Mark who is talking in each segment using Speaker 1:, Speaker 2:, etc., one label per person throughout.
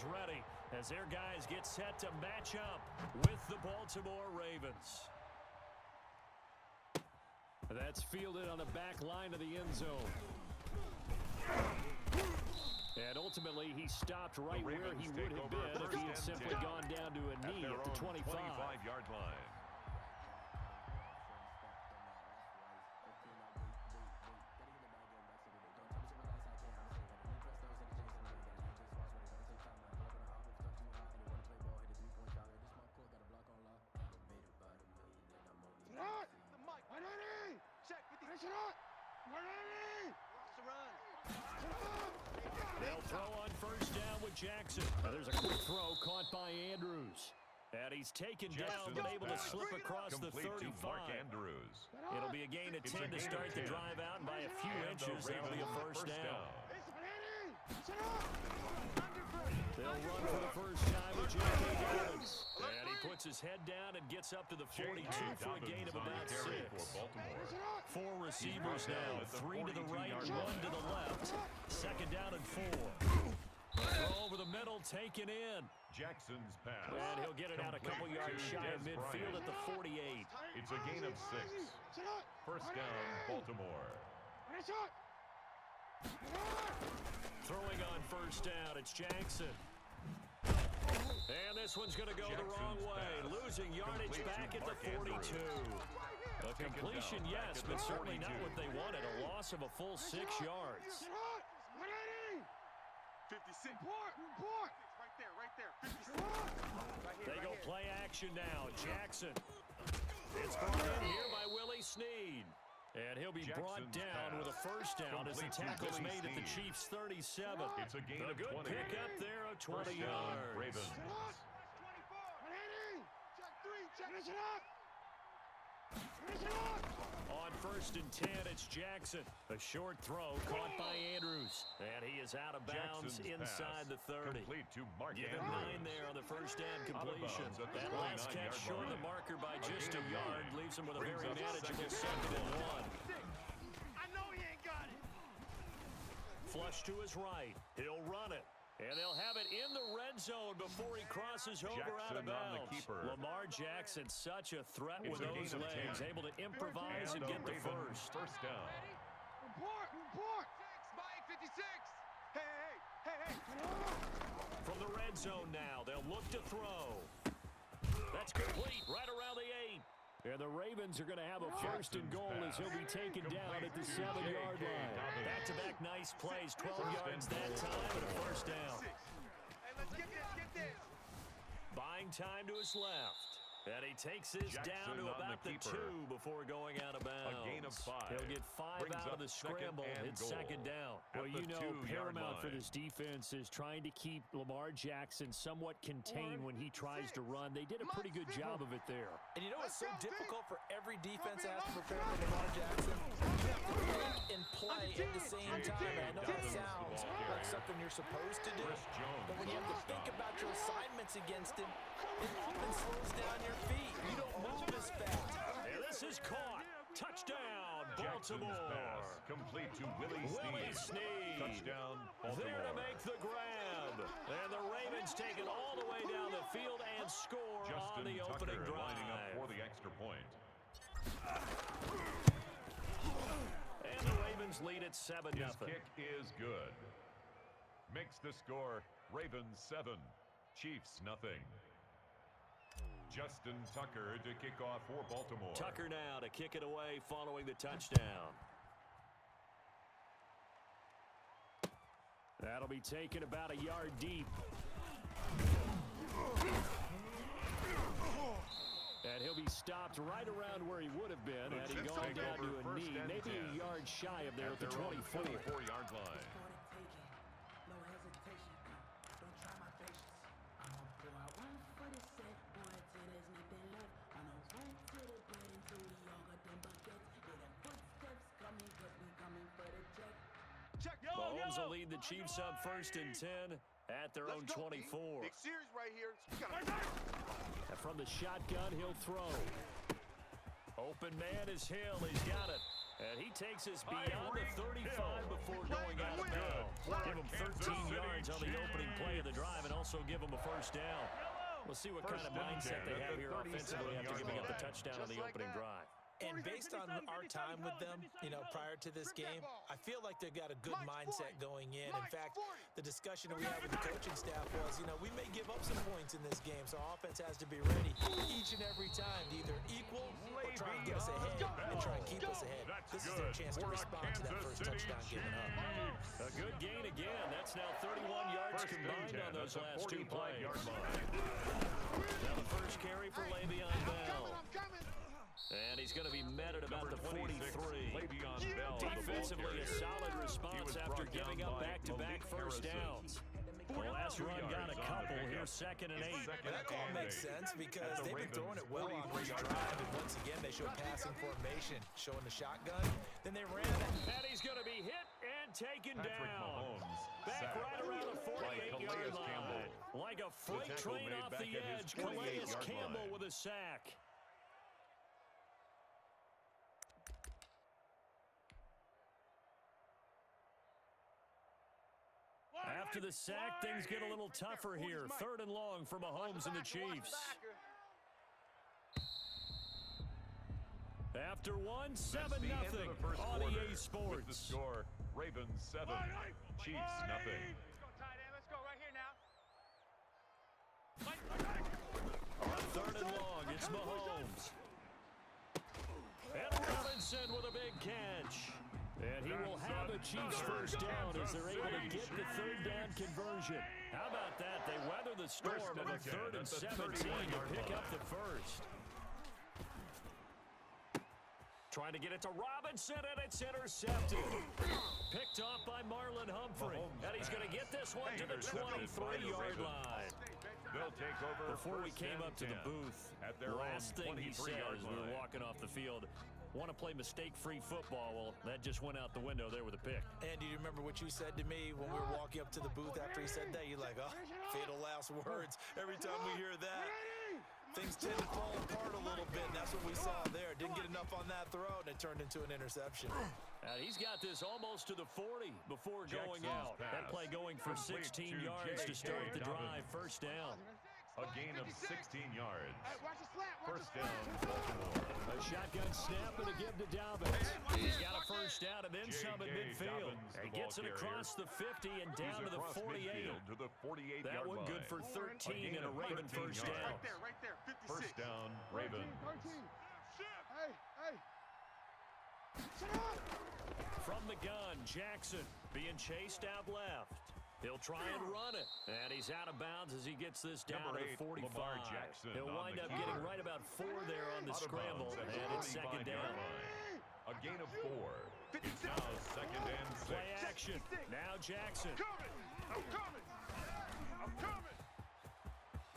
Speaker 1: is ready as their guys get set to match up with the Baltimore Ravens. That's fielded on the back line of the end zone. And ultimately, he stopped right where he would have been if he had simply gone down to a knee at the 25-yard line. They'll throw on first down with Jackson. Now there's a quick throw caught by Andrews. And he's taken down but able to slip across the 35. It'll be a gain of 10 to start the drive out, and by a few inches, that'll be a first down. They'll run for the first time with J.K. Dobbins. And he puts his head down and gets up to the 42 for a gain of about 6. 4 receivers now, 3 to the right, 1 to the left. Second down and 4. Throw over the middle, taken in.
Speaker 2: Jackson's pass.
Speaker 1: And he'll get it out a couple yards shy of midfield at the 48.
Speaker 2: It's a gain of 6. First down, Baltimore.
Speaker 1: Throwing on first down, it's Jackson. And this one's going to go the wrong way, losing yardage back at the 42. A completion, yes, but certainly not what they wanted, a loss of a full 6 yards.
Speaker 3: 56. Right there. 56.
Speaker 1: They go play action now. Jackson. It's brought in here by Willie Snead. And he'll be brought down with a first down as the tackle's made at the Chiefs' 37.
Speaker 2: It's a gain of 20.
Speaker 1: A good pickup there of 20 yards.
Speaker 2: Ravens.
Speaker 1: On first and 10, it's Jackson. A short throw caught by Andrews. And he is out of bounds inside the 30. Give him 9 there on the first down completion. That last catch short of the marker by just a yard leaves him with a very manageable 2nd and 1.
Speaker 3: I know he ain't got it.
Speaker 1: Flush to his right. He'll run it. And they'll have it in the red zone before he crosses over out of bounds. Lamar Jackson, such a threat with those legs, able to improvise and get the first.
Speaker 2: First down.
Speaker 3: Report. 56. Hey.
Speaker 1: From the red zone now, they'll look to throw. That's complete right around the 8. And the Ravens are going to have a first and goal as he'll be taken down at the 7-yard line. Back-to-back nice plays, 12 yards that time and a first down.
Speaker 3: Hey, let's get this.
Speaker 1: Buying time to his left. And he takes this down to about the 2 before going out of bounds.
Speaker 2: A gain of 5.
Speaker 1: He'll get 5 out of the scramble, hit second down. Well, you know, paramount for this defense is trying to keep Lamar Jackson somewhat contained when he tries to run. They did a pretty good job of it there.
Speaker 4: And you know it's so difficult for every defense that has to prepare for Lamar Jackson? You have to run and play at the same time. And I know that sounds like something you're supposed to do. But when you have to think about your assignments against him, it often slows down your feet. You don't move as fast.
Speaker 1: And this is caught. Touchdown, Baltimore.
Speaker 2: Pass complete to Willie Snead. Touchdown, Baltimore.
Speaker 1: There to make the grab. And the Ravens take it all the way down the field and score on the opening drive.
Speaker 2: Lining up for the extra point.
Speaker 1: And the Ravens lead at 7-0.
Speaker 2: His kick is good. Makes the score Ravens 7, Chiefs 0. Justin Tucker to kick off for Baltimore.
Speaker 1: Tucker now to kick it away following the touchdown. That'll be taken about a yard deep. And he'll be stopped right around where he would have been had he gone down to a knee, maybe a yard shy of there at the
Speaker 2: 24-yard line.
Speaker 1: Mahomes will lead the Chiefs up first and 10 at their own 24.
Speaker 3: Big series right here.
Speaker 1: And from the shotgun, he'll throw. Open man is Hill. He's got it. And he takes us beyond the 35 before going out of bounds. Give him 13 yards on the opening play of the drive, and also also give them a first down. We'll see what kind of mindset they have here offensively after giving up the touchdown on the opening drive.
Speaker 4: And based on our time with them, prior to this game, I feel like they've got a good mindset going in. In fact, the discussion that we had with the coaching staff was, we may give up some points in this game, so our offense has to be ready each and every time to either equal or try and get us ahead and try and keep us ahead. This is their chance to respond to that first touchdown given up.
Speaker 1: A good gain again. That's now 31 yards combined on those last two plays. Now the first carry for Le'Veon Bell. And he's going to be met at about the 43. Defensively, a solid response after giving up back-to-back first downs. The last run got a couple. Here's 2nd and 8.
Speaker 4: That call makes sense because they've been throwing it well on this drive. And once again, they showed passing formation, showing the shotgun. Then they ran it.
Speaker 1: And he's going to be hit and taken down. Back right around the 48-yard line. Like a freight train off the edge, Calais Campbell with a sack. After the sack, things get a little tougher here. 3rd and long for Mahomes and the Chiefs. After one, 7-0 on EA Sports.
Speaker 2: With the score, Ravens 7, Chiefs nothing.
Speaker 3: Let's go right here now.
Speaker 1: On 3rd and long, it's Mahomes. And Robinson with a big catch. And he will have a Chiefs first down as they're able to get the 3rd down conversion. How about that? They weather the storm of a 3rd and 17 to pick up the first. Trying to get it to Robinson, and it's intercepted. Picked off by Marlon Humphrey. And he's going to get this one to the 23-yard line.
Speaker 2: They'll take over.
Speaker 1: Before we came up to the booth, the last thing he said as we were walking off the field, want to play mistake-free football. Well, that just went out the window there with a pick.
Speaker 4: And do you remember what you said to me when we were walking up to the booth after he said that? You're like, oh, fatal last words. Every time we hear that, things tend to fall apart a little bit, and that's what we saw there. Didn't get enough on that throw, and it turned into an interception.
Speaker 1: He's got this almost to the 40 before going out. That play going for 16 yards to start the drive. First down.
Speaker 2: A gain of 16 yards. First down,
Speaker 1: Baltimore. A shotgun snap and a give to Dobbins. He's got a first down and then some in midfield. He gets it across the 50 and down to the 48. That one good for 13 and a Raven first down.
Speaker 3: Right there, 56.
Speaker 2: First down, Ravens.
Speaker 3: Hey.
Speaker 1: From the gun, Jackson being chased out left. He'll try and run it. And he's out of bounds as he gets this down to the 45. He'll wind up getting right about 4 there on the scramble. And it's 2nd down.
Speaker 2: A gain of 4. It's now 2nd and 6.
Speaker 1: Play action. Now Jackson.
Speaker 3: I'm coming.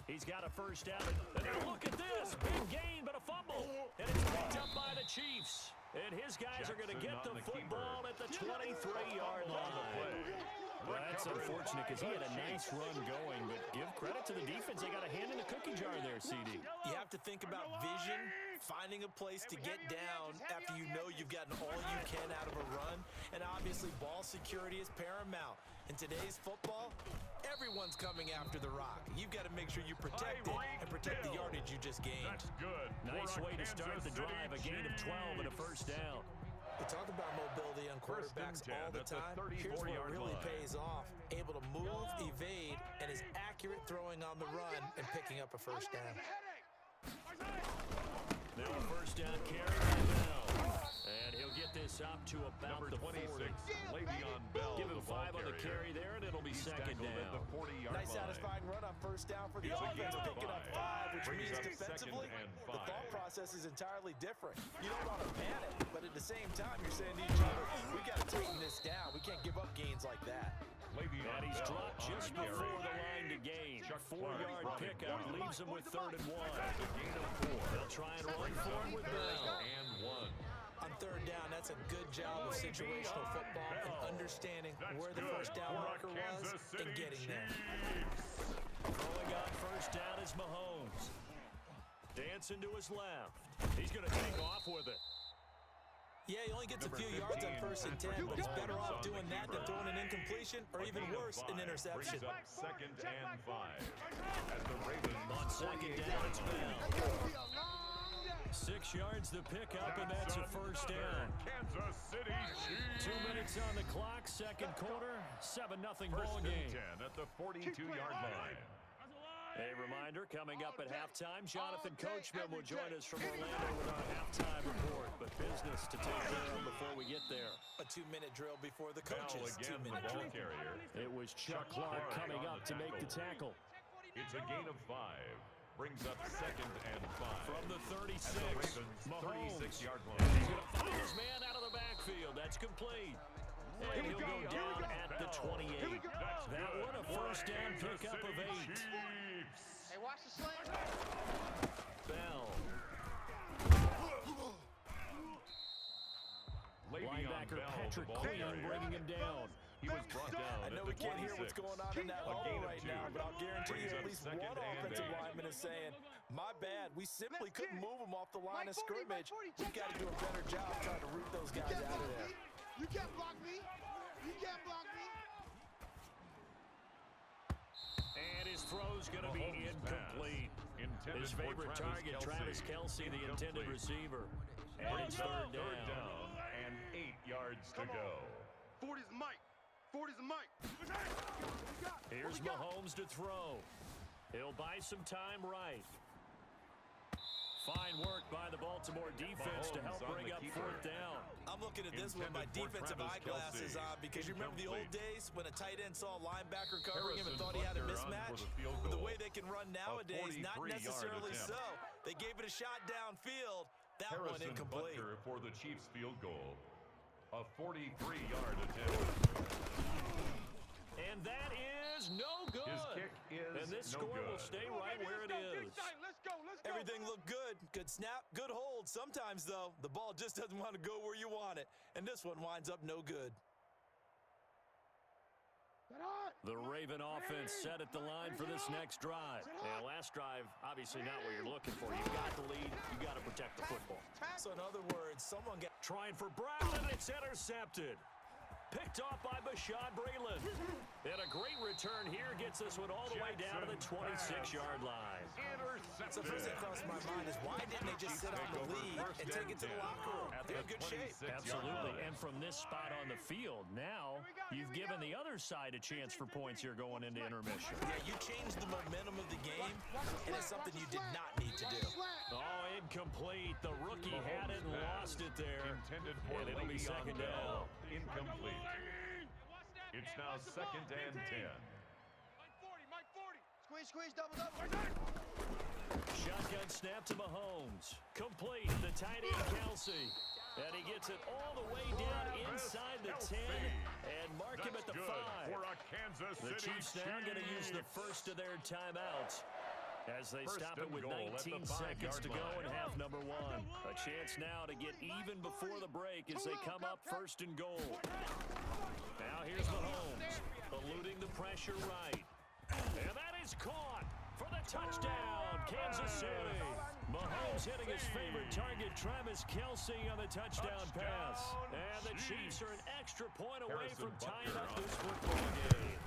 Speaker 1: He's got a first down. And now look at this. Big gain, but a fumble. And it's picked up by the Chiefs. And his guys are going to get the football at the 23-yard line. Well, that's unfortunate because he had a nice run going, but give credit to the defense. They got a hand in the cookie jar there, CD.
Speaker 4: You have to think about vision, finding a place to get down after you know you've gotten all you can out of a run, and obviously ball security is paramount. In today's football, everyone's coming after the rock. You've got to make sure you protect it and protect the yardage you just gained.
Speaker 2: That's good.
Speaker 1: Nice way to start the drive, a gain of 12 and a first down.
Speaker 4: We talk about mobility on quarterbacks all the time. Here's where it really pays off. Able to move, evade, and is accurate throwing on the run and picking up a first down.
Speaker 1: Now a first down carry by Bell. And he'll get this up to about the 40.
Speaker 2: Le'Veon Bell.
Speaker 1: Give him 5 on the carry there, and it'll be 2nd down.
Speaker 4: Nice satisfying run on first down for the offense, picking up 5, which means defensively, the thought process is entirely different. You don't want to panic, but at the same time, you're saying to each other, we got to tighten this down. We can't give up gains like that.
Speaker 1: And he's dropped just before the line to gain. 4-yard pickup leaves him with 3rd and 1. They'll try and run for him with Bell.
Speaker 2: And 1.
Speaker 4: On 3rd down, that's a good job of situational football and understanding where the first down marker was and getting there.
Speaker 1: Throwing on first down is Mahomes. Dancing to his left. He's going to take off with it.
Speaker 4: Yeah, he only gets a few yards on 1st and 10, but he's better off doing that than throwing an incompletion or even worse, an interception.
Speaker 2: Brings up 2nd and 5 as the Ravens
Speaker 1: On 2nd down, it's Bell. 6 yards the pickup, and that's a first down.
Speaker 2: Kansas City Chiefs.
Speaker 1: 2 minutes on the clock, second quarter, 7-0 ball game.
Speaker 2: 10 at the 42-yard line.
Speaker 1: A reminder, coming up at halftime, Jonathan Coachman will join us from Orlando with our halftime report. But business to take care of before we get there.
Speaker 4: A 2-minute drill before the
Speaker 2: Bell
Speaker 4: coaches.
Speaker 2: again, the
Speaker 4: 2-minute
Speaker 2: ball
Speaker 4: drill.
Speaker 2: carrier.
Speaker 1: It was Chuck Clark coming up to make the tackle.
Speaker 2: It's a gain of 5. Brings up 2nd and 5.
Speaker 1: From the 36,
Speaker 2: At the Ravens'
Speaker 1: Mahomes.
Speaker 2: 36-yard
Speaker 1: And
Speaker 2: line.
Speaker 1: he's going to find his man out of the backfield. That's complete. And he'll go down at the 28. That one a first down pickup of 8.
Speaker 3: Hey, watch the slant.
Speaker 1: Bell. Linebacker Patrick Queen bringing him down.
Speaker 2: He was brought down.
Speaker 4: I know we can't hear what's going on in that
Speaker 2: A gain
Speaker 4: hole
Speaker 2: of
Speaker 4: right
Speaker 2: 2.
Speaker 4: now, but I'll guarantee you
Speaker 2: Brings
Speaker 4: at
Speaker 2: up
Speaker 4: least
Speaker 2: 2nd
Speaker 4: one
Speaker 2: and
Speaker 4: offensive
Speaker 2: 8.
Speaker 4: lineman is saying, my bad, we simply couldn't move them off the line of
Speaker 3: Mike 40,
Speaker 4: scrimmage.
Speaker 3: Mike 40,
Speaker 4: We've got to do a better job trying to root those guys out of there.
Speaker 3: You can't block me. You can't block me.
Speaker 1: And his throw's going to be incomplete. His favorite target, Travis Kelce, the intended receiver. And it's third down.
Speaker 2: And 8 yards to go.
Speaker 3: 40's Mike. 40's Mike.
Speaker 1: Here's Mahomes to throw. He'll buy some time right. Fine work by the Baltimore defense to help bring up 4th down.
Speaker 4: I'm looking at this with my defensive eyeglasses on because you remember the old days when a tight end saw a linebacker covering him and thought he had a mismatch? With the way they can run nowadays, not necessarily so. They gave it a shot downfield. That one incomplete.
Speaker 2: Butker for the Chiefs field goal. A 43-yard attempt.
Speaker 1: And that is no good.
Speaker 2: His kick is
Speaker 1: and this
Speaker 2: no
Speaker 1: score
Speaker 2: good.
Speaker 1: will stay right where it is.
Speaker 3: Let's go.
Speaker 4: Everything looked good. Good snap, good hold. Sometimes, though, the ball just doesn't want to go where you want it. And this one winds up no good.
Speaker 1: The Raven offense set at the line for this next drive. And last drive, obviously not what you're looking for. You've got the lead. You've got to protect the football.
Speaker 4: So in other words, someone got
Speaker 1: Trying for Brown, and it's intercepted. Picked off by Bashaud Breeland. And a great return here gets this one all the way down to the 26-yard line.
Speaker 4: So the first thing that crossed my mind is why didn't they just sit on the lead and take it to the locker room? They're in good shape.
Speaker 1: Absolutely. And from this spot on the field, now you've given the other side a chance for points here going into intermission.
Speaker 4: Yeah, you changed the momentum of the game, and it's something you did not need to do.
Speaker 1: Oh, incomplete. The rookie had it and lost it there.
Speaker 2: Intended for
Speaker 1: And it'll be
Speaker 2: Le'Veon
Speaker 1: second
Speaker 2: Bell.
Speaker 1: down.
Speaker 2: Incomplete. It's now 2nd and 10.
Speaker 3: Mike 40. Squeeze, double.
Speaker 1: Shotgun snap to Mahomes. Complete. The tight end, Kelce. And he gets it all the way down inside the 10 and mark him at the 5.
Speaker 2: For a Kansas
Speaker 1: The
Speaker 2: City
Speaker 1: Chiefs now going to use the first of their timeouts as they stop it with 19 seconds to go in half number 1. A chance now to get even before the break as they come up 1st and goal. Now here's Mahomes, eluding the pressure right. And that is caught for the touchdown, Kansas City. Mahomes hitting his favorite target, Travis Kelce, on the touchdown pass. And the Chiefs are an extra point away from tying up this football game.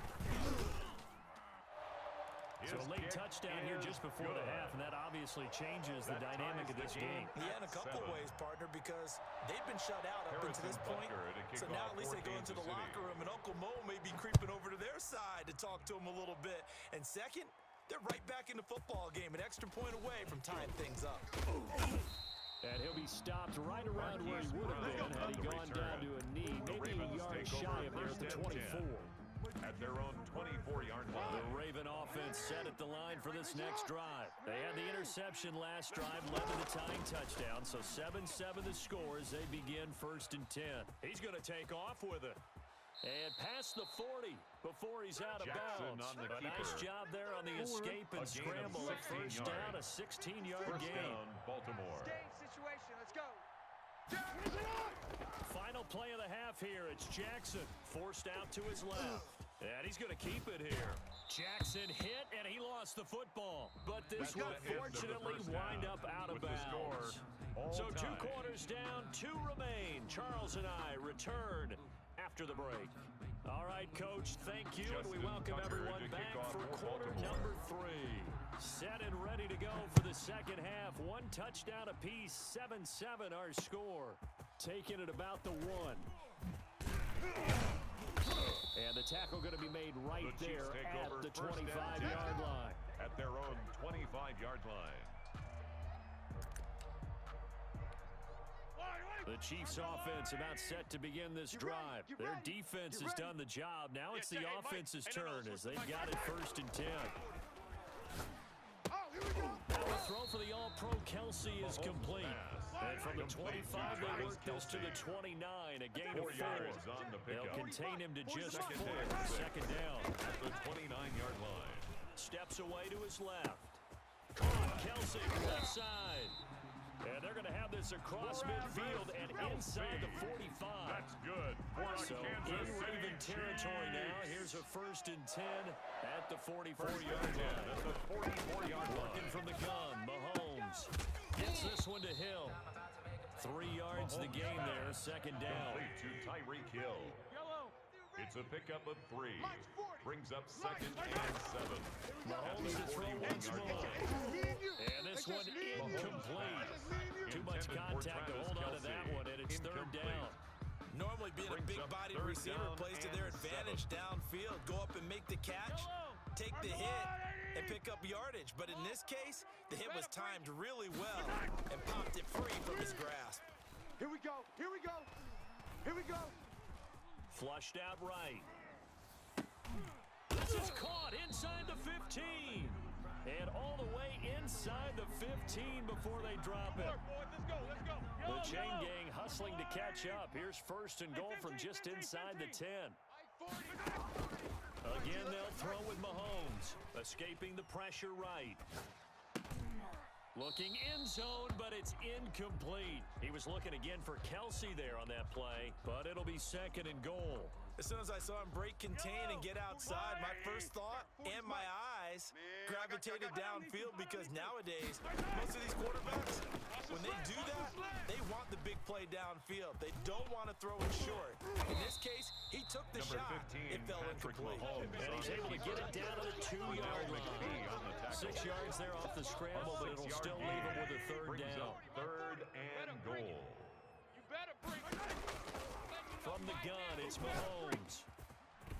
Speaker 1: So a late touchdown here just before the half, and that obviously changes the dynamic of this game.
Speaker 4: Yeah, in a couple ways, partner, because they've been shut out up until this point. So now at least they go into the locker room, and Uncle Mo may be creeping over to their side to talk to him a little bit. And second, they're right back in the football game, an extra point away from tying things up.
Speaker 1: And he'll be stopped right around where he would have been had he gone down to a knee, maybe a yard shy of there at the 24.
Speaker 2: At their own 24-yard line.
Speaker 1: The Raven offense set at the line for this next drive. They had the interception last drive, led to the tying touchdown, so 7-7 the score as they begin 1st and 10. He's going to take off with it. And past the 40 before he's out of bounds. A nice job there on the escape and scramble. A first down, a 16-yard gain.
Speaker 2: Baltimore.
Speaker 3: Situation. Let's go.
Speaker 1: Final play of the half here. It's Jackson forced out to his left. And he's going to keep it here. Jackson hit, and he lost across the football. But this will fortunately wind up out of bounds. So 2 quarters down, 2 remain. Charles and I return after the break. All right, Coach, thank you, and we welcome everyone back for quarter number 3. Set and ready to go for the second half. 1 touchdown apiece, 7-7 our score. Taking it about the 1. And the tackle going to be made right there at the 25-yard line.
Speaker 2: At their own 25-yard line.
Speaker 1: The Chiefs offense about set to begin this drive. Their defense has done the job. Now it's the offense's turn as they've got it 1st and 10. Now the throw for the All-Pro Kelsey is complete. And from the 25, they work this to the 29, a gain of 4. They'll contain him to just 4. Second down.
Speaker 2: At the 29-yard line.
Speaker 1: Steps away to his left. Caught, Kelsey, left side. And they're going to have this across midfield and inside the 45.
Speaker 2: That's good.
Speaker 1: So in Raven territory now. Here's a 1st and 10 at the 44-yard line.
Speaker 2: At the 44-yard line.
Speaker 1: Working from the gun, Mahomes gets this one to Hill. 3 yards the gain there, second down.
Speaker 2: Complete to Tyreek Hill. It's a pickup of 3. Brings up 2nd and 7.
Speaker 1: Mahomes to throw once more. And this one incomplete. Too much contact to hold on to that one, and it's 3rd down.
Speaker 4: Normally being a big-bodied receiver plays to their advantage downfield. Go up and make the catch, take the hit, and pick up yardage. But in this case, the hit was timed really well and popped it free from his grasp.
Speaker 3: Here we go. Here we go. Here we go.
Speaker 1: Flushed out right. This is caught inside the 15. And all the way inside the 15 before they drop it. The chain gang hustling to catch up. Here's 1st and goal from just inside the 10. Again, they'll throw with Mahomes. Escaping the pressure right. Looking end zone, but it's incomplete. He was looking again for Kelsey there on that play, but it'll be 2nd and goal.
Speaker 4: As soon as I saw him break contain and get outside, my first thought and my eyes gravitated downfield because nowadays, most of these quarterbacks, when they do that, they want the big play downfield. They don't want to throw it short. In this case, he took the shot. It fell incomplete.
Speaker 1: And he's able to get it down to the 2-yard line. 6 yards there off the scramble, but it'll still leave him with a 3rd down.
Speaker 2: 3rd and goal.
Speaker 1: From the gun, it's Mahomes.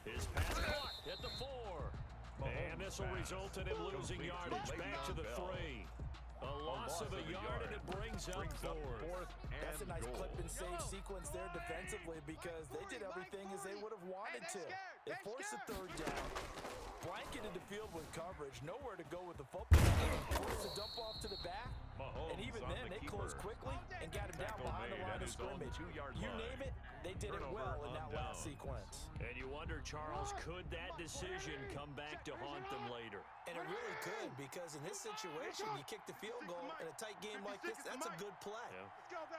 Speaker 1: His pass caught at the 4. And this will result in him losing yardage back to the 3. A loss of a yard, and it brings up 4th.
Speaker 4: That's a nice clip and save sequence there defensively because they did everything as they would have wanted to. They forced a 3rd down, blanketed the field with coverage, nowhere to go with the football, forced a dump off to the back, and even then they closed quickly and got him down behind the line of scrimmage. You name it, they did it well in that last sequence.
Speaker 1: And you wonder, Charles, could that decision come back to haunt them later?
Speaker 4: And it really could, because in this situation, you kick the field goal in a tight game like this, that's a good play.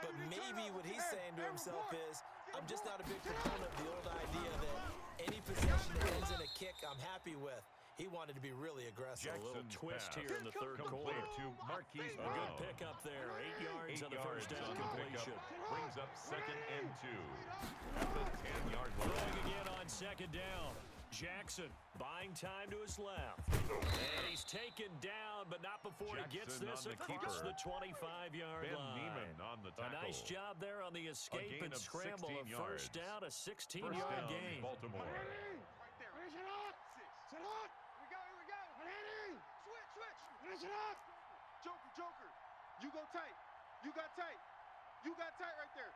Speaker 4: But maybe what he's saying to himself is, I'm just not a big proponent of the old idea that any possession that ends in a kick I'm happy with. He wanted to be really aggressive.
Speaker 1: A little twist here in the 3rd quarter.
Speaker 2: To Marquise
Speaker 1: A good pickup there. 8 yards on the 1st down completion.
Speaker 2: Brings up 2nd and 2. At the 10-yard line.
Speaker 1: Throwing again on 2nd down. Jackson buying time to his left. And he's taken down, but not before he gets this across the 25-yard line.
Speaker 2: On the tackle.
Speaker 1: A nice job there on the escape and scramble. A 1st down, a 16-yard gain.
Speaker 2: Baltimore.
Speaker 3: Joker. You go tight. You got tight. You got tight right there.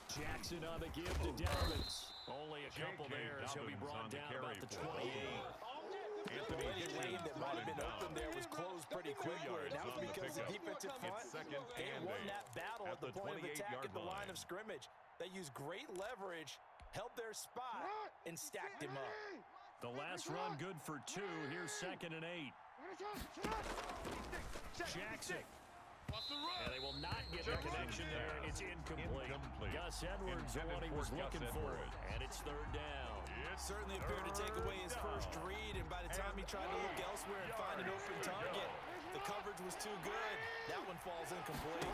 Speaker 1: Jackson on the give to Dalvins. Only a couple there as he'll be brought down about the 28.
Speaker 4: The lane that might have been open there was closed pretty quickly, and that was because the defensive front, they won that battle at the point of attack at the line of scrimmage. They used great leverage, held their spot, and stacked him up.
Speaker 1: The last run good for 2. Here's 2nd and 8. Jackson. And they will not get the connection there. It's incomplete. Gus Edwards, the one he was looking for. And it's 3rd down.
Speaker 4: Certainly appeared to take away his first read, and by the time he tried to look elsewhere and find an open target, the coverage was too good. That one falls incomplete.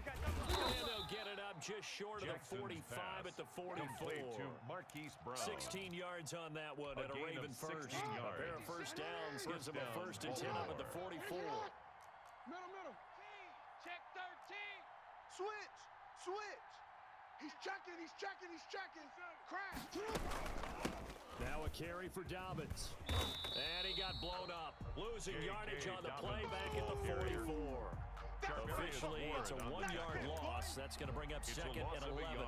Speaker 1: And they'll get it up just short of the 45 at the 44.
Speaker 2: To Marquise Brown.
Speaker 1: 16 yards on that one at a Raven first. A pair of first downs gives them a 1st and 10 up at the 44.
Speaker 3: Middle. Check 13. Switch. He's checking. Crash.
Speaker 1: Now a carry for Dobbins. And he got blown up. Losing yardage on the play back at the 44. Officially, it's a 1-yard loss. That's going to bring up 2nd and 11.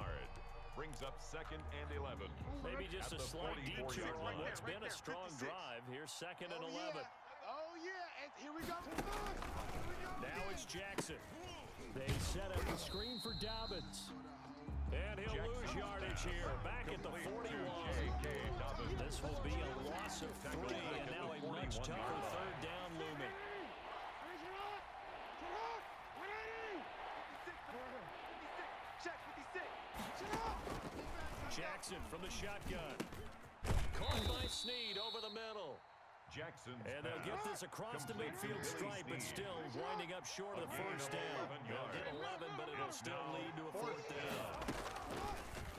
Speaker 2: Brings up 2nd and 11.
Speaker 1: Maybe just a slight detour on what's been a strong drive. Here's 2nd and 11.
Speaker 3: Oh, yeah. And here we go.
Speaker 1: Now it's Jackson. They set up the screen for Dobbins. And he'll lose yardage here. Back at the 41. This will be a loss of 3, and now a much tougher 3rd down looming. Jackson from the shotgun. Caught by Snead over the middle. And they'll get this across the midfield stripe, but still winding up short of the 1st down. They'll get 11, but it'll still lead to a 4th down.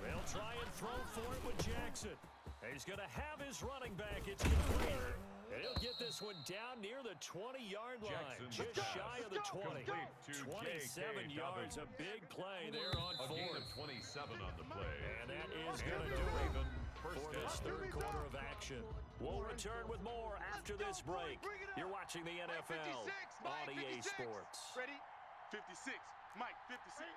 Speaker 1: They'll try and throw for it with Jackson. He's going to have his running back. It's complete. And he'll get this one down near the 20-yard line, just shy of the 20. 27 yards, a big play there on 4th.
Speaker 2: 27 on the play.
Speaker 1: And that is going to do it for this 3rd quarter of action. We'll return with more after this break. You're watching the NFL on EA Sports.
Speaker 3: Ready? 56. Mike, 56.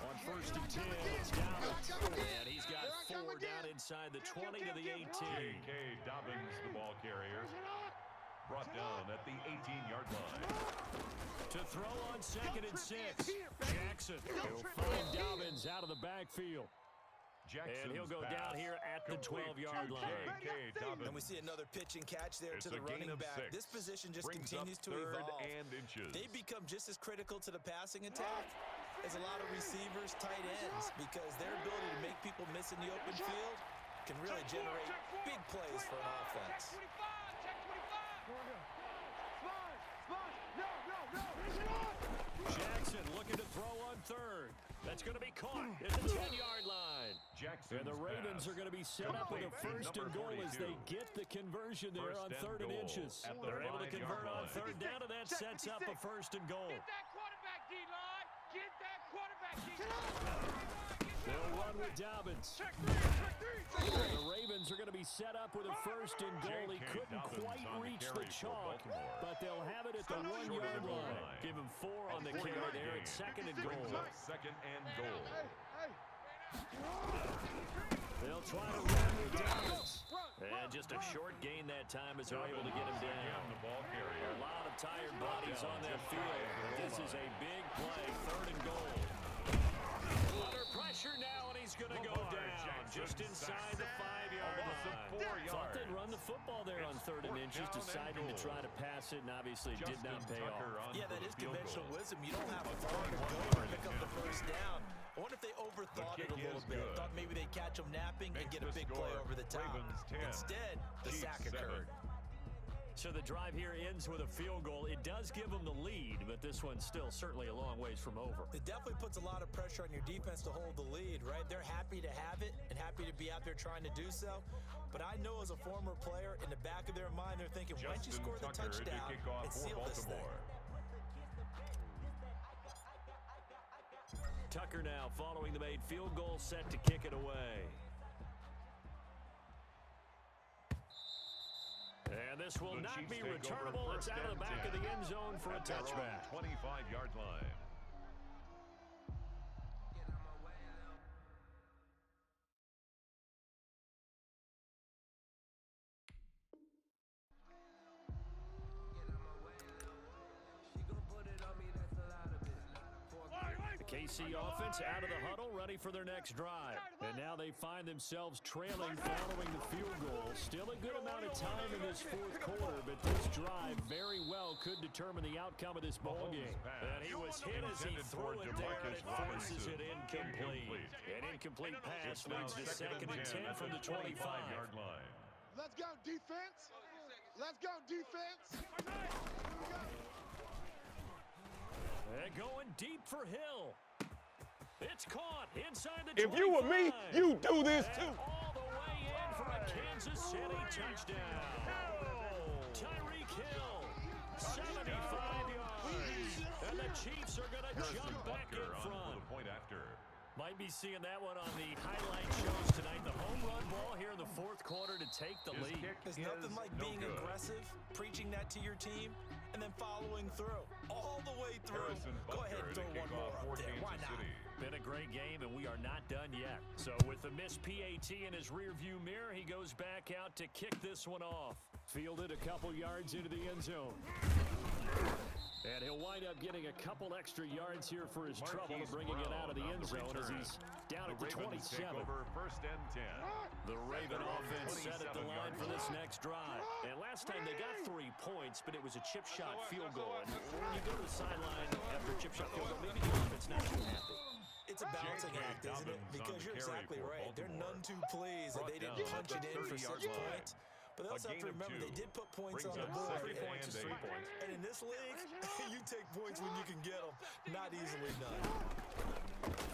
Speaker 1: On 1st and 10, it's Dobbins. And he's got 4 down inside the 20 to the 18.
Speaker 2: J.K. Dobbins, the ball carrier. Brought down at the 18-yard line.
Speaker 1: To throw on 2nd and 6. Jackson will find Dobbins out of the backfield. And he'll go down here at the 12-yard line.
Speaker 4: And we see another pitch and catch there to the running back. This position just continues to evolve. They become just as critical to the passing attack as a lot of receivers, tight ends, because their ability to make people miss in the open field can really generate big plays for an offense.
Speaker 1: Jackson looking to throw on 3rd. That's going to be caught at the 10-yard line. And the Ravens are going to be set up with a 1st and goal as they get the conversion there on 3rd and inches. They're able to convert on 3rd down, and that sets up a 1st and goal.
Speaker 3: Get that quarterback, D-line. Get that quarterback, D-line.
Speaker 1: They'll run with Dobbins. The Ravens are going to be set up with a 1st and goal. He couldn't quite reach the chalk, but they'll have it at the 1-yard line. Give him 4 on the carry there at 2nd and goal.
Speaker 2: 2nd and goal.
Speaker 1: They'll try to run with Dobbins. And just a short gain that time as they're able to get him down. A lot of tired bodies on that field. This is a big play, 3rd and goal. Under pressure now, and he's going to go down just inside the 5-yard line. Thought they'd run the football there on 3rd and inches, deciding to try to pass it, and obviously did not pay off.
Speaker 4: Yeah, that is conventional wisdom. You don't have a far to go and pick up the 1st down. I wonder if they overthought it a little bit. Thought maybe they'd catch him napping and get a big play over the top. Instead, the sack occurred.
Speaker 1: So the drive here ends with a field goal. It does give them the lead, but this one's still certainly a long ways from over.
Speaker 4: It definitely puts a lot of pressure on your defense to hold the lead, right? They're happy to have it and happy to be out there trying to do so. But I know as a former player, in the back of their mind, they're thinking, why don't you score the touchdown and seal this thing?
Speaker 1: Tucker now following the made field goal, set to kick it away. And this will not be returnable. It's out of the back of the end zone for a touchback.
Speaker 2: 25-yard line.
Speaker 1: KC offense out of the huddle, ready for their next drive. And now they find themselves trailing following the field goal. Still a good amount of time in this fourth quarter, but this drive very well could determine the outcome of this ball game. And he was hit as he threw it there, and it forces it incomplete. An incomplete pass leads to 2nd and 10 from the 25-yard line.
Speaker 3: Let's go, defense. Let's go, defense.
Speaker 1: And going deep for Hill. It's caught inside the 25.
Speaker 5: If you were me, you do this too.
Speaker 1: And all the way in for a Kansas City touchdown. Tyreek Hill, 75 yards. And the Chiefs are going to jump back in front. Might be seeing that one on the highlight shows tonight. The home run ball here in the fourth quarter to take the lead.
Speaker 4: There's nothing like being aggressive, preaching that to your team, and then following through. All the way through. Go ahead and throw one more up there. Why not?
Speaker 1: Been a great game, and we are not done yet. So with the missed PAT in his rearview mirror, he goes back out to kick this one off. Fielded a couple yards into the end zone. And he'll wind up getting a couple extra yards here for his trouble, bringing it out of the end zone as he's down at the 27.
Speaker 2: First and 10.
Speaker 1: The Raven offense set at the line for this next drive. And last time they got 3 points, but it was a chip shot field goal. And when you go to the sideline after a chip shot field goal, maybe the offense not too happy.
Speaker 4: It's a balancing act, isn't it? Because you're exactly right. They're none too pleased that they didn't punch it in for 6 points. But they also have to remember they did put points on the board.
Speaker 1: 3 points is 3 points.
Speaker 4: And in this league, you take points when you can get them. Not easily done.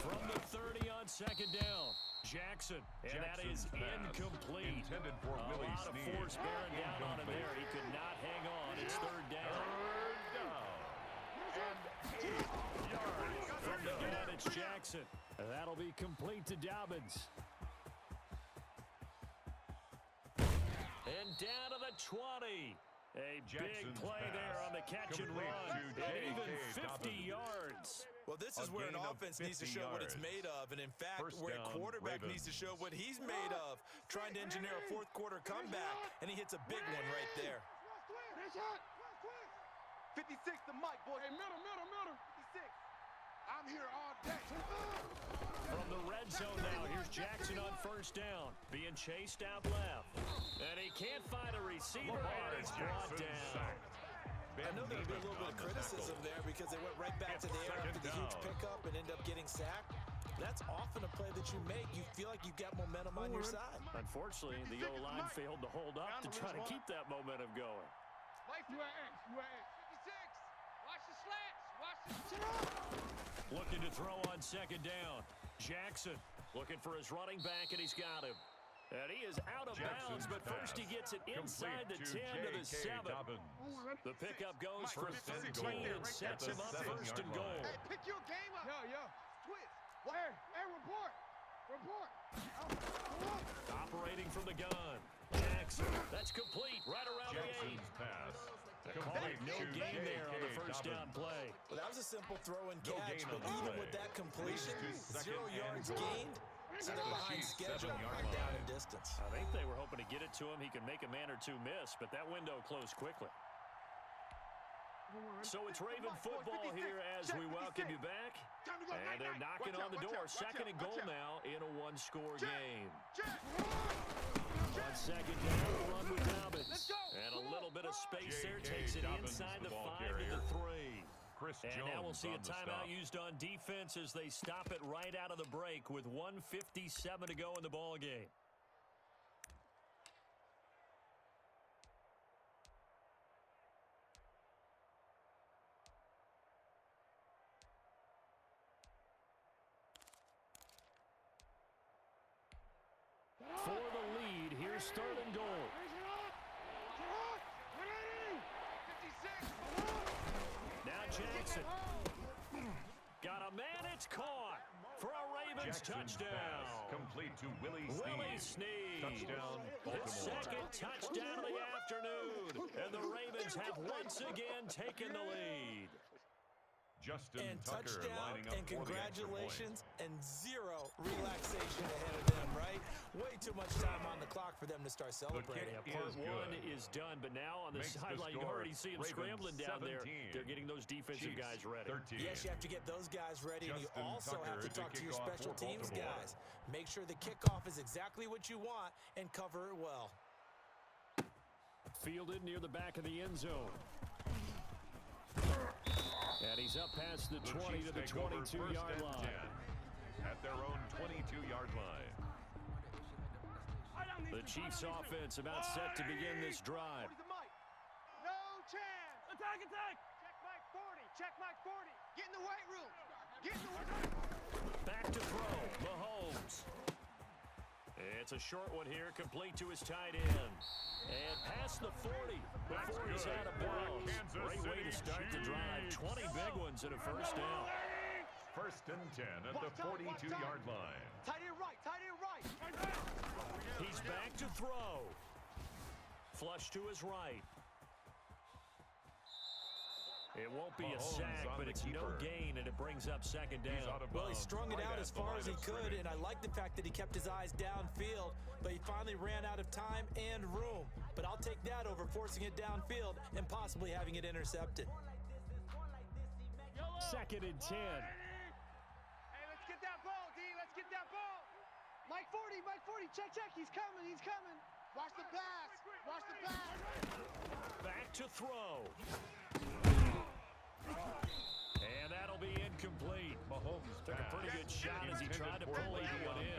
Speaker 1: From the 30 on 2nd down, Jackson. And that is incomplete.
Speaker 2: Intended for
Speaker 1: a
Speaker 2: Willie
Speaker 1: lot of force bearing down on him there. He could not hang on. It's 3rd down. From the gun, it's Jackson. That'll be complete to Dobbins. And down to the 20. A big play there on the catch and run. And even 50 yards.
Speaker 4: Well, this is where an offense needs to show what it's made of. And in fact, where a quarterback needs to show what he's made of. Trying to engineer a fourth quarter comeback. And he hits a big one right there.
Speaker 3: 56 to Mike, boy. Hey, middle. 56. I'm here all day.
Speaker 1: From the red zone now, here's Jackson on 1st down. Being chased out left. And he can't find a receiver, and it's brought down.
Speaker 4: I know there'll be a little bit of criticism there because they went right back to the air after the huge pickup and end up getting sacked. That's often a play that you make. You feel like you've got momentum on your side.
Speaker 1: Unfortunately, the O-line failed to hold up to try to keep that momentum going.
Speaker 3: Mike, you at X. 56. Watch the slants. Watch the
Speaker 1: Looking to throw on 2nd down. Jackson looking for his running back, and he's got him. And he is out of bounds, but first he gets it inside the 10 to the 7. The pickup goes for 13 and sets him up 1st and goal.
Speaker 3: Hey, pick your game up. Yo. Twist. Hey, report.
Speaker 1: Operating from the gun. Jackson. That's complete right around
Speaker 2: Jackson's
Speaker 1: the 8.
Speaker 2: pass.
Speaker 1: No gain there on the 1st down play.
Speaker 4: Well, that was a simple throw and catch, but even with that completion, 0 yards gained. So they're behind schedule and down in distance.
Speaker 1: I think they were hoping to get it to him. He could make a man or two miss, but that window closed quickly. So it's Raven football here as we welcome you back. And they're knocking on the door. 2nd and goal now in a 1-score game. On 2nd down, run with Dobbins. And a little bit of space there. Takes it inside the 5 to the 3. And now we'll see a timeout used on defense as they stop it right out of the break with 1:57 to go in the ball game. For the lead, here's 3rd and goal. Jackson. Got a man, it's caught for a Ravens touchdown.
Speaker 2: Complete to Willie
Speaker 1: Snead.
Speaker 2: Touchdown,
Speaker 1: His 2nd touchdown of the afternoon. And the Ravens have once again taken the lead.
Speaker 2: Justin
Speaker 4: And
Speaker 2: Tucker
Speaker 4: touchdown,
Speaker 2: lining up
Speaker 4: and
Speaker 2: for the extra point.
Speaker 4: congratulations, and zero relaxation ahead of them, right? Way too much time on the clock for them to start celebrating.
Speaker 2: kick
Speaker 1: Part
Speaker 2: is
Speaker 1: one
Speaker 2: good.
Speaker 1: is done, but now on the
Speaker 2: Makes the
Speaker 1: sideline, you can
Speaker 2: score
Speaker 1: already see them
Speaker 2: Ravens
Speaker 1: scrambling down there.
Speaker 2: 17,
Speaker 1: They're getting those defensive
Speaker 2: Chiefs
Speaker 1: guys ready.
Speaker 2: 13.
Speaker 4: Yes, you have to get those guys ready, and you
Speaker 2: Justin
Speaker 4: also have to
Speaker 2: Tucker
Speaker 4: talk to your
Speaker 2: kickoff
Speaker 4: special
Speaker 2: for
Speaker 4: teams
Speaker 2: Baltimore.
Speaker 4: guys. Make sure the kickoff is exactly what you want and cover it well.
Speaker 1: Fielded near the back of the end zone. And he's up past the 20 to the 22-yard line.
Speaker 2: At their own 22-yard line.
Speaker 1: The Chiefs offense about set to begin this drive.
Speaker 3: No chance. Attack, attack. Check Mike 40. Check Mike 40. Get in the weight room. Get in the weight room.
Speaker 1: Back to throw, Mahomes. It's a short one here, complete to his tight end. And past the 40 before he's out of bounds. Great way to start the drive. 20 big ones and a first down.
Speaker 2: First and 10 at the 42-yard line.
Speaker 3: Tight end right. Tight end right.
Speaker 1: He's back to throw. Flush to his right. It won't be a
Speaker 2: Mahomes
Speaker 1: sack,
Speaker 2: on
Speaker 1: but
Speaker 2: the
Speaker 1: it's no
Speaker 2: keeper.
Speaker 1: gain, and it brings up second
Speaker 2: He's
Speaker 1: down.
Speaker 2: out of
Speaker 4: Well, he
Speaker 2: bounds
Speaker 4: strung it
Speaker 2: right
Speaker 4: out
Speaker 2: at
Speaker 4: as
Speaker 2: the
Speaker 4: far
Speaker 2: line
Speaker 4: as he
Speaker 2: of
Speaker 4: could,
Speaker 2: scrimmage.
Speaker 4: and I like the fact that he kept his eyes downfield, but he finally ran out of time and room. But I'll take that over forcing it downfield and possibly having it intercepted.
Speaker 1: Second and 10.
Speaker 3: Hey, let's get that ball, D. Let's get that ball. Mike 40. Mike 40. Check, check. He's coming. He's coming. Watch the pass. Watch the pass.
Speaker 1: Back to throw. And that'll be incomplete.
Speaker 2: Mahomes
Speaker 1: Took a pretty good shot as he tried to pull that one in.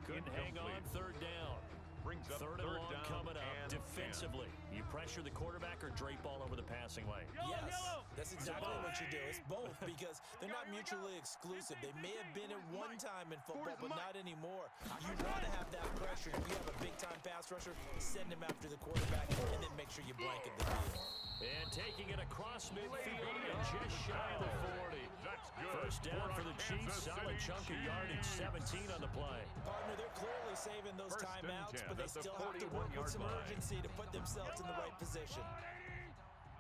Speaker 1: Couldn't hang on third down.
Speaker 2: Brings up
Speaker 1: Third and long
Speaker 2: down
Speaker 1: coming up.
Speaker 2: and
Speaker 1: Defensively, you pressure the quarterback or drape all over the passing lane.
Speaker 4: Yes, that's exactly what you do. It's both because they're not mutually exclusive. They may have been at one time in football, but not anymore. You want to have that pressure. If you have a big-time pass rusher, send him after the quarterback, and then make sure you blanket the field.
Speaker 1: And taking it across midfield and just shy of the 40.
Speaker 2: That's good.
Speaker 1: First down for the Chiefs.
Speaker 2: Kansas
Speaker 1: Solid
Speaker 2: City
Speaker 1: chunk of
Speaker 2: Chiefs.
Speaker 1: yardage. 17 on the play.
Speaker 4: Partner, they're clearly saving those
Speaker 2: First and
Speaker 4: timeouts,
Speaker 2: 10
Speaker 4: but they
Speaker 2: at the
Speaker 4: still have to work with
Speaker 2: 41-yard
Speaker 4: some
Speaker 2: line.
Speaker 4: urgency to put themselves in the right position.
Speaker 3: All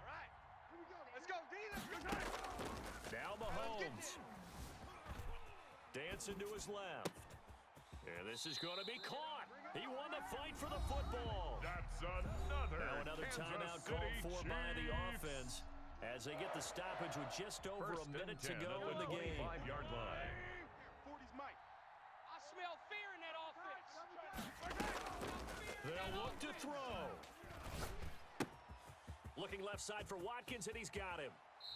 Speaker 3: right. Here we go. Let's go, D. Let's go.
Speaker 1: Now Mahomes. Dancing to his left. And this is going to be caught. He won the fight for the football.
Speaker 2: That's another.
Speaker 1: Now another
Speaker 2: Kansas
Speaker 1: timeout
Speaker 2: City
Speaker 1: called for by the
Speaker 2: Chiefs.
Speaker 1: offense as they get the stoppage with just over
Speaker 2: First
Speaker 1: a minute to
Speaker 2: and 10
Speaker 1: go
Speaker 2: at
Speaker 1: in the game.
Speaker 2: 25-yard line.
Speaker 3: 40's Mike. I smell fear in that offense.
Speaker 1: They'll look to throw. Looking left side for Watkins, and he's got him.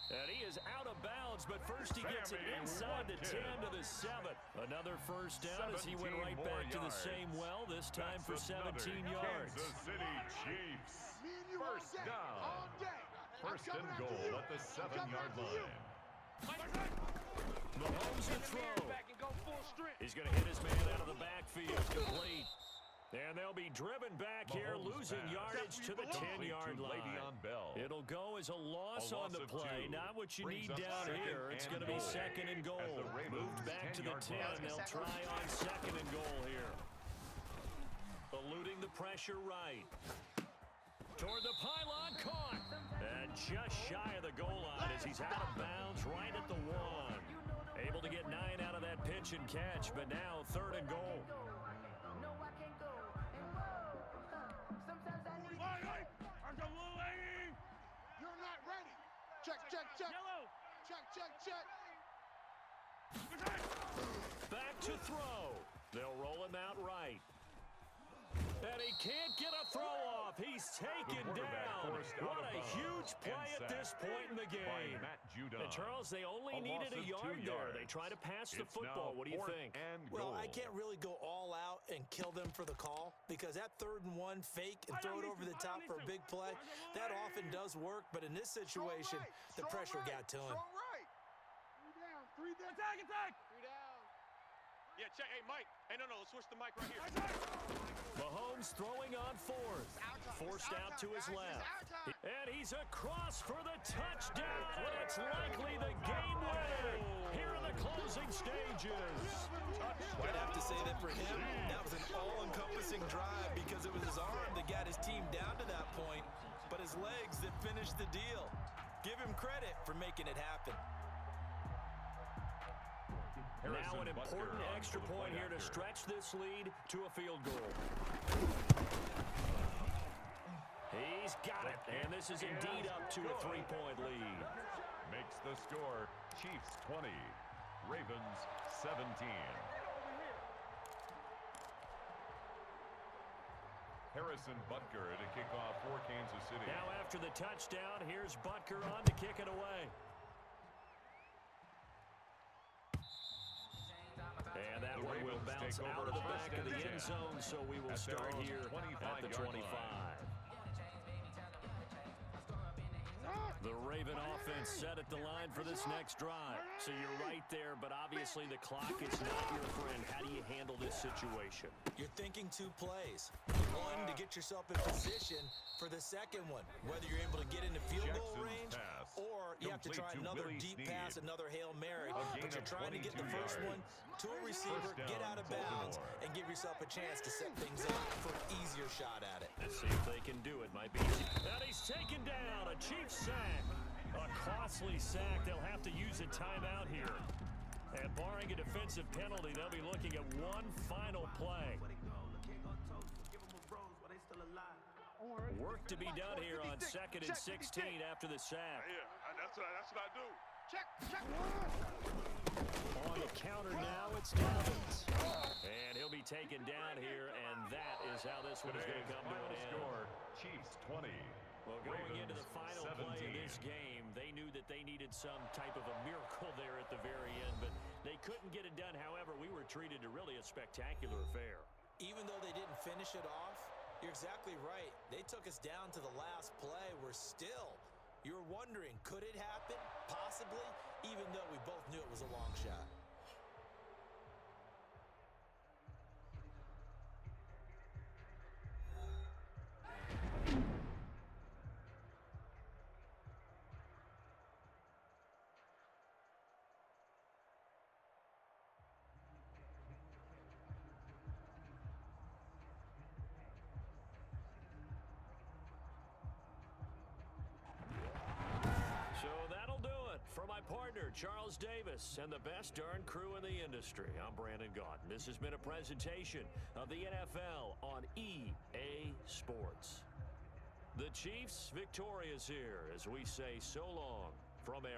Speaker 1: And he is out of bounds, but first he gets it
Speaker 2: Sammy
Speaker 1: inside the 10
Speaker 2: Watkins.
Speaker 1: to the 7. Another first down as he went
Speaker 2: 17
Speaker 1: right
Speaker 2: more
Speaker 1: back to the
Speaker 2: yards.
Speaker 1: same well, this time for
Speaker 2: That's another
Speaker 1: 17 yards.
Speaker 2: Kansas City Chiefs.
Speaker 3: Me and you
Speaker 2: First
Speaker 3: all day.
Speaker 2: down.
Speaker 3: All day.
Speaker 2: First and goal at the 7-yard line.
Speaker 1: Mahomes to throw.
Speaker 3: Back and go full strength.
Speaker 1: He's going to hit his man out of the backfield, complete. And they'll be driven back here,
Speaker 2: Mahomes
Speaker 1: losing
Speaker 2: pass.
Speaker 1: yardage to the
Speaker 2: Complete
Speaker 1: 10-yard
Speaker 2: to
Speaker 1: line.
Speaker 2: Le'Veon Bell.
Speaker 1: It'll go as a loss
Speaker 2: A
Speaker 1: on
Speaker 2: loss
Speaker 1: the
Speaker 2: of
Speaker 1: play.
Speaker 2: 2.
Speaker 1: Not what you
Speaker 2: Brings
Speaker 1: need
Speaker 2: up
Speaker 1: down
Speaker 2: second
Speaker 1: here. It's
Speaker 2: and
Speaker 1: going to be
Speaker 2: goal
Speaker 1: second and goal.
Speaker 2: at the Ravens'
Speaker 1: Moved back to the
Speaker 2: 10-yard
Speaker 1: 10.
Speaker 2: line.
Speaker 1: They'll try on second and goal here. Eluding the pressure right. Toward the pylon, caught. And just shy of the goal line as he's out of bounds right at the 1. Able to get 9 out of that pitch and catch, but now third and goal.
Speaker 3: You're not ready. Check, check, check. Yellow. Check, check, check.
Speaker 1: Back to throw. They'll roll him out right. And he can't get a throw off. He's taken
Speaker 2: quarterback
Speaker 1: down.
Speaker 2: forced out
Speaker 1: What
Speaker 2: of
Speaker 1: a
Speaker 2: bounds
Speaker 1: huge play
Speaker 2: and
Speaker 1: at this
Speaker 2: sacked
Speaker 1: point in the
Speaker 2: by
Speaker 1: game.
Speaker 2: Matt Judon.
Speaker 1: And Charles, they only
Speaker 2: A
Speaker 1: needed
Speaker 2: loss
Speaker 1: a
Speaker 2: of 2
Speaker 1: yard there. They
Speaker 2: yards.
Speaker 1: try to pass the
Speaker 2: It's
Speaker 1: football.
Speaker 2: now
Speaker 1: What do you
Speaker 2: 4th
Speaker 1: think?
Speaker 2: and
Speaker 4: Well,
Speaker 2: goal.
Speaker 4: I can't really go all out and kill them for the call because that 3rd and 1 fake and throw it over the top for a big play, that often does work. But in this situation, the pressure got to him.
Speaker 3: Strong right. 3 down. 3 down. Attack, attack. 3 down.
Speaker 6: Yeah, check. Hey, Mike. Hey, no, let's switch the mic right here.
Speaker 1: Mahomes throwing on 4th. Forced out to his left. And he's across for the touchdown. And it's likely the game winner here in the closing stages.
Speaker 4: I'd have to say that for him, that was an all-encompassing drive because it was his arm that got his team down to that point, but his legs that finished the deal. Give him credit for making it happen.
Speaker 1: Now an important extra point here to stretch this lead to a field goal. He's got it, and this is indeed up to a 3-point lead.
Speaker 2: Makes the score Chiefs 20, Ravens 17. Harrison Butker to kick off for Kansas City.
Speaker 1: Now after the touchdown, here's Butker on to kick it away. And that one will bounce out of the back of the end zone, so we will start here at the 25. The Raven offense set at the line for this next drive. So you're right there, but obviously the clock is not your friend. How do you handle this situation?
Speaker 4: You're thinking 2 plays. One, to get yourself in position for the second one. Whether you're able to get into field goal range, or you have to try another deep pass, another Hail Mary. But you're trying to get the first one to a receiver, get out of bounds, and give yourself a chance to set things up for an easier shot at it.
Speaker 1: Let's see if they can do it. Might be easy. And he's taken down. A Chiefs sack. A costly sack. They'll have to use a timeout here. And barring a defensive penalty, they'll be looking at one final play. Work to be done here on 2nd and 16 after the sack.
Speaker 6: Yeah, that's what I do.
Speaker 3: Check.
Speaker 1: On the counter now, it's Dobbins. And he'll be taken down here, and that is how this one is going to come to an end.
Speaker 2: Score Chiefs 20.
Speaker 1: Well, going
Speaker 2: Ravens
Speaker 1: into the final
Speaker 2: 17.
Speaker 1: play of this game, they knew that they needed some type of a miracle there at the very end, but they couldn't get it done. However, we were treated to really a spectacular affair.
Speaker 4: Even though they didn't finish it off, you're exactly right. They took us down to the last play. You're wondering, could it happen? Possibly, even though we both knew it was a long shot.
Speaker 1: So that'll do it for my partner, Charles Davis, and the best darn crew in the industry. I'm Brandon Gaudin. This has been a presentation of the NFL on EA Sports. The Chiefs victorious here as we say so long from Arizona.